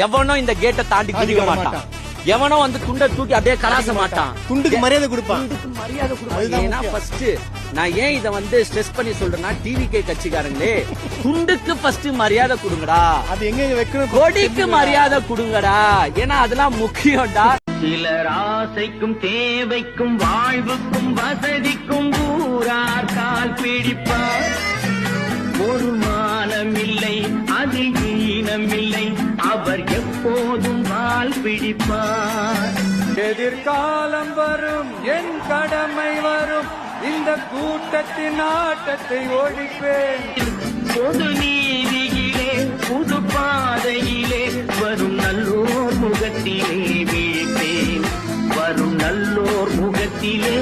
எவனும் இந்த கேட்டை தாண்டி குதிக்க மாட்டான். எவனோ வந்து துண்டை தூக்கி அப்படியே கலாச மாட்டான். துண்டுக்கு மரியாதை கொடுப்பான். மரியாதை கொடுப்பான். ஏன்னா ஃபர்ஸ்ட் நான் ஏன் இத வந்து ஸ்ட்ரெஸ் பண்ணி சொல்றேன்னா, டிவிகே கட்சிக்காரங்களே துண்டுக்கு ஃபர்ஸ்ட் மரியாதை கொடுங்கடா. அது எங்க வைக்கணும்? கொடிக்கு மரியாதை கொடுங்கடா. ஏன்னா அதெல்லாம் முக்கியம்டா. சிலர் ஆசைக்கும் தேவைக்கும் வாழ்வுக்கும் வசதிக்கும் ஊரார் கால் பிடிப்பார். ஒரு மானமில்லை அதில் ஈனமில்லை, அவர் எப்போதும் வால் பிடிப்பார். எதிர்காலம் வரும், என் கடமை வரும், இந்த கூட்டத்தின் ஆட்டத்தை ஒழிப்பேன். பொது நீதியிலே புது பாதையிலே வரும் நல்லோர் முகத்திலே வீழ்த்தேன். வரும் நல்லோர் முகத்திலே